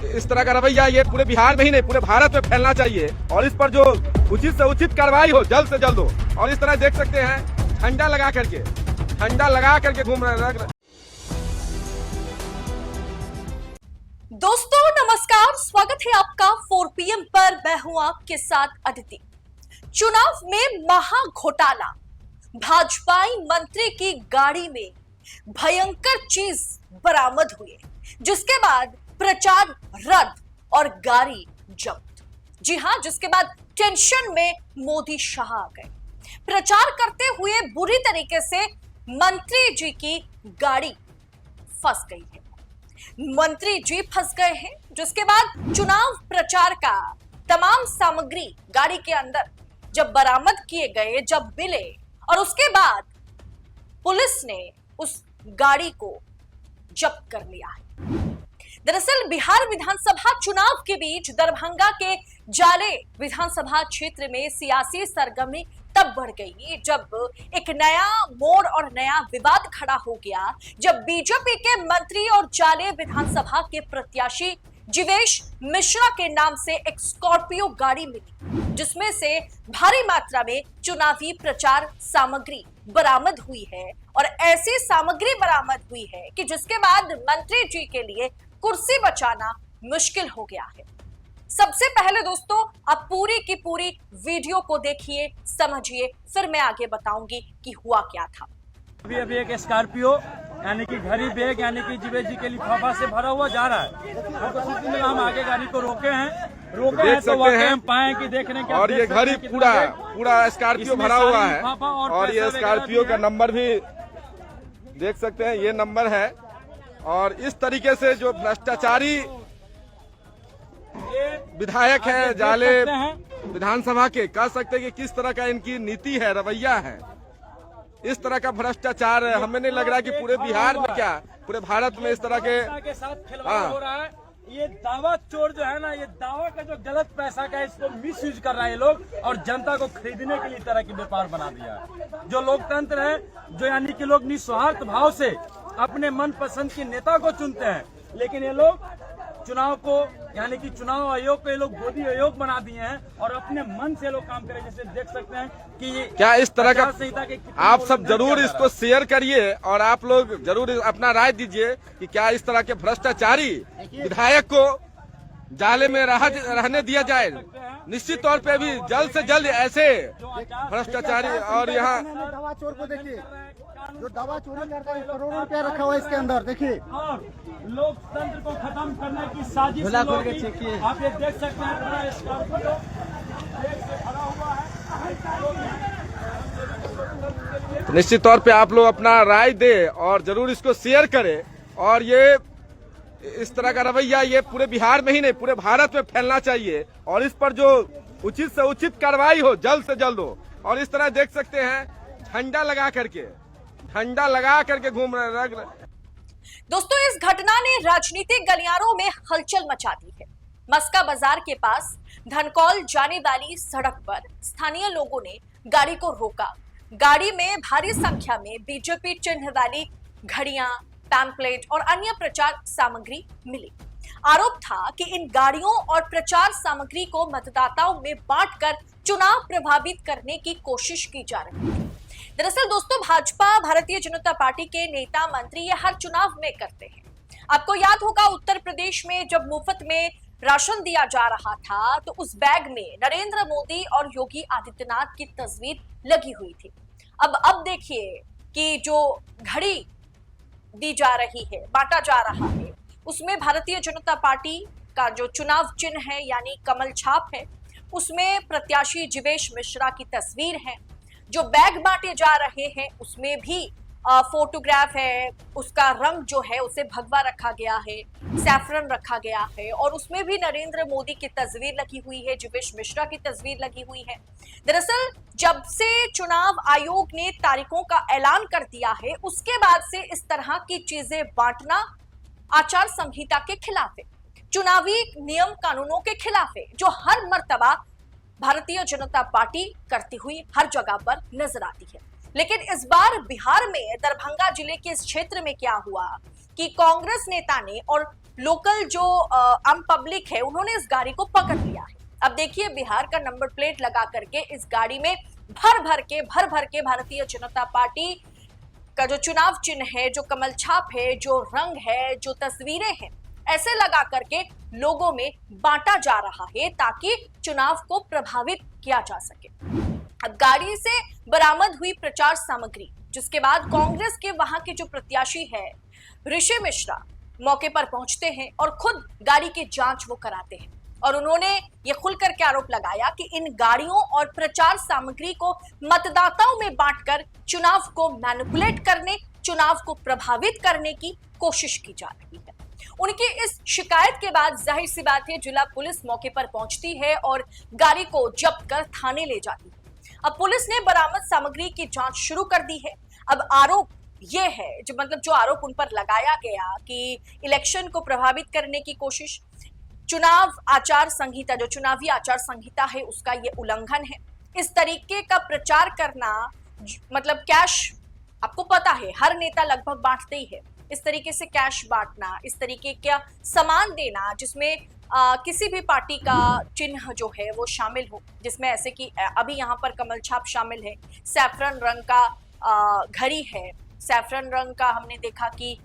इस तरह का रवैया ये पूरे बिहार में ही नहीं पूरे भारत में फैलना चाहिए और इस पर जो उचित से उचित कार्रवाई हो जल्द से जल्द हो। और इस तरह देख सकते हैं झंडा लगा करके घूम रहे हैं। दोस्तों नमस्कार, स्वागत है आपका 4 PM पर। मैं हूं आपके साथ अदिति। चुनाव में महा घोटाला, भाजपाई मंत्री की गाड़ी में भयंकर चीज बरामद हुई, जिसके बाद प्रचार रद्द और गाड़ी जब्त। जी हां, जिसके बाद टेंशन में मोदी शाह आ गए। प्रचार करते हुए बुरी तरीके से मंत्री जी की गाड़ी फंस गई है। मंत्री जी फंस गए हैं, जिसके बाद चुनाव प्रचार का तमाम सामग्री गाड़ी के अंदर जब बरामद किए गए, जब मिले, और उसके बाद पुलिस ने उस गाड़ी को जब्त कर लिया है। दरअसल बिहार विधानसभा चुनाव के बीच दरभंगा के जाले विधानसभा क्षेत्र में सियासी सरगर्मी तब बढ़ गई जब एक नया मोड़ और नया विवाद खड़ा हो गया, जब बीजेपी के मंत्री और जाले विधानसभा के प्रत्याशी जीवेश मिश्रा के नाम से एक स्कॉर्पियो गाड़ी मिली, जिसमें से भारी मात्रा में चुनावी प्रचार सामग्री बरामद हुई है। और ऐसी सामग्री बरामद हुई है कि जिसके बाद मंत्री जी के लिए कुर्सी बचाना मुश्किल हो गया है। सबसे पहले दोस्तों आप पूरी की पूरी वीडियो को देखिए, समझिए, फिर मैं आगे बताऊंगी कि हुआ क्या था। अभी एक स्कॉर्पियो यानी कि घड़ी बैग यानी कि जीवेश जी के लिफाफा से भरा हुआ जा रहा है। हम आगे गाड़ी को रोके हैं तो वाकई हम पाए कि देखने के और ये घड़ी पूरा स्कॉर्पियो भरा हुआ है और ये स्कॉर्पियो का नंबर भी देख सकते हैं, ये नंबर है। और इस तरीके से जो भ्रष्टाचारी विधायक हैं जाले विधानसभा के, कह सकते हैं कि किस तरह का इनकी नीति है, रवैया है। इस तरह का भ्रष्टाचार हमें नहीं लग रहा कि पूरे बिहार में क्या पूरे भारत में इस तरह के साथ खिलवाड़ हो रहा है। ये दावा चोर जो है ना, ये दावा का जो गलत पैसा का इसको मिस यूज कर रहा है ये लोग, और जनता को खरीदने के लिए तरह की व्यापार बना दिया है। जो लोकतंत्र है, जो यानी कि लोग निस्वार्थ भाव से अपने मन पसंद के नेता को चुनते हैं, लेकिन ये लोग चुनाव को यानी कि चुनाव आयोग को ये लोग गोदी आयोग बना दिए हैं और अपने मन से लोग काम करें। जैसे देख सकते हैं कि क्या इस तरह का आप सब जरूर इसको शेयर करिए और आप लोग जरूर अपना राय दीजिए कि क्या इस तरह के भ्रष्टाचारी विधायक को जाले में रहने दिया जाए। निश्चित तौर पे भी जल्द से जल्द ऐसे भ्रष्टाचारी, और यहाँ दवा चोर को देखिए, जो दवा चोरी करता है, करोड़ों रुपया रखा हुआ है इसके अंदर, देखिए। और लोकतंत्र को खत्म करने की साजिश आप ये देख सकते हैं, पूरा स्कॉर्पियो खड़ा हुआ है। तो निश्चित तौर पे आप लोग अपना राय दे और जरूर इसको शेयर करें। और ये इस तरह का रवैया ये पूरे बिहार में ही नहीं पूरे भारत में फैलना चाहिए और इस पर जो उचित से उचित कार्रवाई हो जल्द से जल्द हो। और इस तरह देख सकते हैं झंडा लगा करके घूम रहे हैं। दोस्तों इस घटना ने राजनीतिक गलियारों में हलचल मचा दी है। मस्का बाजार के पास धनकौल जाने वाली सड़क पर स्थानीय लोगों ने गाड़ी को रोका। गाड़ी में भारी संख्या में बीजेपी चिन्ह वाली घड़ियां, पैम्पलेट और अन्य प्रचार सामग्री मिली। आरोप था कि इन गाड़ियों और प्रचार सामग्री को मतदाताओं में बांटकर चुनाव प्रभावित करने की कोशिश की जा रही है। दरअसल दोस्तों भाजपा भारतीय जनता पार्टी के नेता मंत्री ये हर चुनाव में करते हैं। आपको याद होगा उत्तर प्रदेश में जब मुफ्त में राशन दिया जा रहा था तो उस बैग में नरेंद्र मोदी और योगी आदित्यनाथ की तस्वीर लगी हुई थी। अब देखिए कि जो घड़ी दी जा रही है, बांटा जा रहा है, उसमें भारतीय जनता पार्टी का जो चुनाव चिन्ह है यानी कमल छाप है, उसमें प्रत्याशी जीवेश मिश्रा की तस्वीर है। जो बैग बांटे जा रहे हैं उसमें भी फोटोग्राफ है, उसका रंग जो है उसे भगवा रखा गया है, सैफरन रखा गया है, और उसमें भी नरेंद्र मोदी की तस्वीर लगी हुई है, जीवेश मिश्रा की तस्वीर लगी हुई है। दरअसल जब से चुनाव आयोग ने तारीखों का ऐलान कर दिया है उसके बाद से इस तरह की चीजें बांटना आचार संहिता के खिलाफ है, चुनावी नियम कानूनों के खिलाफ है, जो हर मर्तबा भारतीय जनता पार्टी करती हुई हर जगह पर नजर आती है। लेकिन इस बार बिहार में दरभंगा जिले के इस क्षेत्र में क्या हुआ कि कांग्रेस नेता ने और लोकल जो आम पब्लिक है उन्होंने इस गाड़ी को पकड़ लिया है। अब देखिए बिहार का नंबर प्लेट लगा करके इस गाड़ी में भर भर के भारतीय जनता पार्टी का जो चुनाव चिन्ह है, जो कमल छाप है, जो रंग है, जो तस्वीरें हैं, ऐसे लगा करके लोगों में बांटा जा रहा है ताकि चुनाव को प्रभावित किया जा सके। अब गाड़ी से बरामद हुई प्रचार सामग्री, जिसके बाद कांग्रेस के वहां के जो प्रत्याशी है ऋषि मिश्रा मौके पर पहुंचते हैं और खुद गाड़ी की जांच वो कराते हैं और उन्होंने ये खुलकर के आरोप लगाया कि इन गाड़ियों और प्रचार सामग्री को मतदाताओं में बांटकर चुनाव को मैनिपुलेट करने, चुनाव को प्रभावित करने की कोशिश की जा रही है। उनकी इस शिकायत के बाद जाहिर सी बात है जिला पुलिस मौके पर पहुंचती है और गाड़ी को जब्त कर थाने ले जाती है। अब पुलिस ने बरामद सामग्री की जांच शुरू कर दी है। अब आरोप ये है जो आरोप उन पर लगाया गया कि इलेक्शन को प्रभावित करने की कोशिश, चुनाव आचार संहिता, जो चुनावी आचार संहिता है उसका ये उल्लंघन है। इस तरीके का प्रचार करना, मतलब कैश, आपको पता है हर नेता लगभग बांटते ही है, इस तरीके से कैश बांटना, इस तरीके का सामान देना जिसमें किसी भी पार्टी का चिन्ह जो है वो शामिल हो, जिसमें ऐसे कि अभी यहाँ पर कमल छाप शामिल है, सैफरन रंग का घड़ी है, सैफरन रंग का हमने देखा कि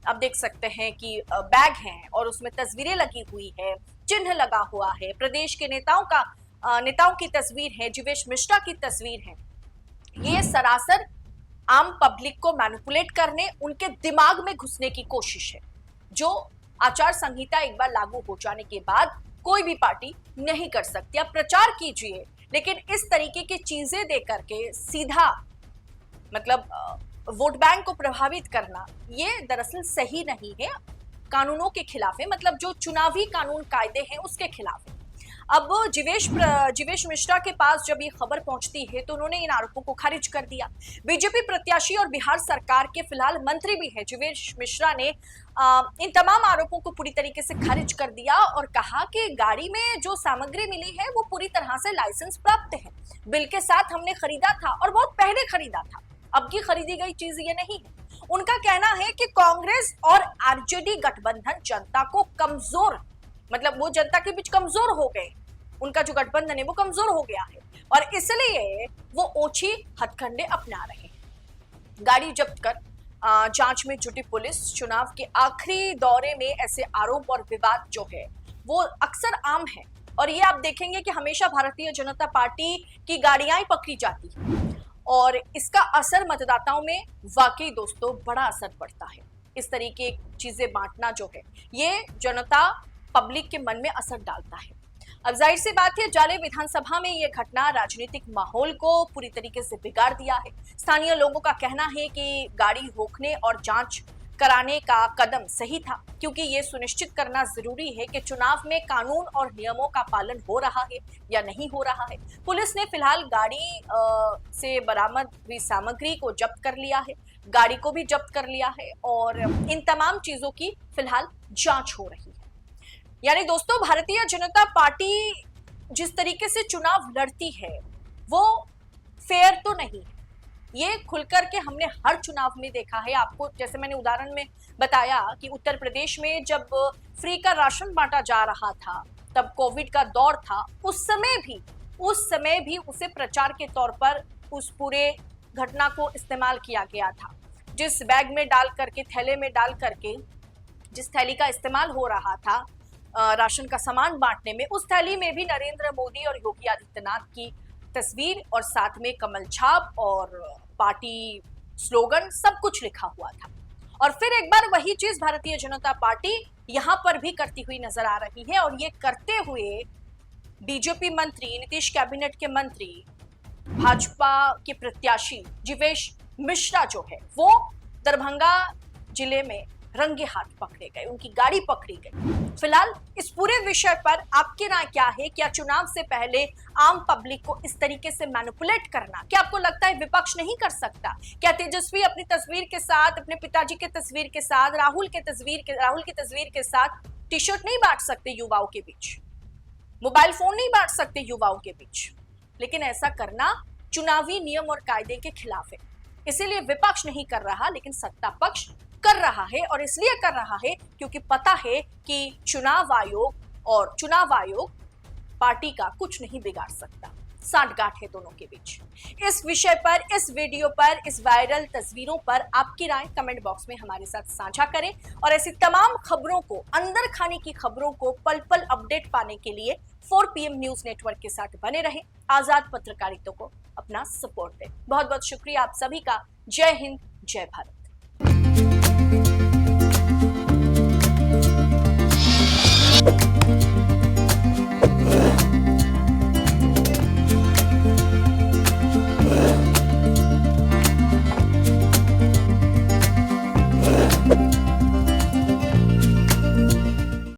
अब देख सकते हैं कि बैग है और उसमें तस्वीरें लगी हुई है, चिन्ह लगा हुआ है, प्रदेश के नेताओं की तस्वीर है, जीवेश मिश्रा की तस्वीर है। ये सरासर आम पब्लिक को मैनिपुलेट करने, उनके दिमाग में घुसने की कोशिश है, जो आचार संहिता एक बार लागू हो जाने के बाद कोई भी पार्टी नहीं कर सकती। आप प्रचार कीजिए, लेकिन इस तरीके की चीजें दे करके सीधा मतलब वोट बैंक को प्रभावित करना, ये दरअसल सही नहीं है, कानूनों के खिलाफ है, मतलब जो चुनावी कानून कायदे हैं उसके खिलाफ है। अब जीवेश मिश्रा के पास जब ये खबर पहुंचती है तो उन्होंने इन आरोपों को खारिज कर दिया। बीजेपी प्रत्याशी और बिहार सरकार के फिलहाल मंत्री भी है जीवेश मिश्रा ने इन तमाम आरोपों को पूरी तरीके से खारिज कर दिया और कहा कि गाड़ी में जो सामग्री मिली है वो पूरी तरह से लाइसेंस प्राप्त है, बिल के साथ हमने खरीदा था और बहुत पहले खरीदा था, अब की खरीदी गई चीज ये नहीं है। उनका कहना है कि कांग्रेस और आरजेडी गठबंधन जनता को कमजोर, मतलब वो जनता के बीच कमजोर हो गए, उनका जो गठबंधन है वो कमजोर हो गया है और इसलिए वो ओछी हथकंडे अपना रहे हैं। गाड़ी जब्त कर जांच में जुटी पुलिस। चुनाव के आखिरी दौरे में ऐसे आरोप और विवाद जो है वो अक्सर आम है और ये आप देखेंगे कि हमेशा भारतीय जनता पार्टी की गाड़ियां ही पकड़ी जाती है और इसका असर मतदाताओं में वाकई दोस्तों बड़ा असर पड़ता है। इस तरीके चीजें बांटना जो है ये जनता पब्लिक के मन में असर डालता है। अब जाहिर सी बात है जाले विधानसभा में ये घटना राजनीतिक माहौल को पूरी तरीके से बिगाड़ दिया है। स्थानीय लोगों का कहना है कि गाड़ी रोकने और जांच कराने का कदम सही था, क्योंकि ये सुनिश्चित करना जरूरी है कि चुनाव में कानून और नियमों का पालन हो रहा है या नहीं हो रहा है। पुलिस ने फिलहाल गाड़ी से बरामद हुई सामग्री को जब्त कर लिया है, गाड़ी को भी जब्त कर लिया है और इन तमाम चीजों की फिलहाल जांच हो रही है। यानी दोस्तों भारतीय जनता पार्टी जिस तरीके से चुनाव लड़ती है वो फेयर तो नहीं है, ये खुलकर के हमने हर चुनाव में देखा है। आपको जैसे मैंने उदाहरण में बताया कि उत्तर प्रदेश में जब फ्री का राशन बांटा जा रहा था, तब कोविड का दौर था, उस समय भी उसे प्रचार के तौर पर उस पूरे घटना को इस्तेमाल किया गया था। जिस बैग में डाल करके, थैले में डाल करके जिस थैली का इस्तेमाल हो रहा था राशन का सामान बांटने में, उस थैली में भी नरेंद्र मोदी और योगी आदित्यनाथ की तस्वीर और साथ में कमल छाप और पार्टी स्लोगन सब कुछ लिखा हुआ था। और फिर एक बार वही चीज भारतीय जनता पार्टी यहां पर भी करती हुई नजर आ रही है और ये करते हुए बीजेपी मंत्री, नीतीश कैबिनेट के मंत्री, भाजपा के प्रत्याशी जीवेश मिश्रा जो है वो दरभंगा जिले में रंगे हाथ पकड़े गए, उनकी गाड़ी पकड़ी गई। फिलहाल इस पूरे विषय पर आपकी राय क्या है? क्या चुनाव से पहले आम पब्लिक को इस तरीके से मैनिपुलेट करना, क्या आपको लगता है विपक्ष नहीं कर सकता? क्या तेजस्वी अपनी तस्वीर के साथ, अपने पिताजी के तस्वीर के साथ, राहुल की तस्वीर के साथ टी शर्ट नहीं बांट सकते युवाओं के बीच, मोबाइल फोन नहीं बांट सकते युवाओं के बीच? लेकिन ऐसा करना चुनावी नियम और कायदे के खिलाफ है, इसीलिए विपक्ष नहीं कर रहा, लेकिन सत्ता पक्ष कर रहा है, और इसलिए कर रहा है क्योंकि पता है कि चुनाव आयोग पार्टी का कुछ नहीं बिगाड़ सकता। सांठगांठ है दोनों के बीच। इस विषय पर, इस वीडियो पर, इस वायरल तस्वीरों पर आपकी राय कमेंट बॉक्स में हमारे साथ साझा करें, और ऐसी तमाम खबरों को, अंदर खाने की खबरों को पल पल अपडेट पाने के लिए 4 PM न्यूज नेटवर्क के साथ बने रहें। आजाद पत्रकारिता को अपना सपोर्ट दें। बहुत बहुत शुक्रिया आप सभी का। जय हिंद, जय भारत।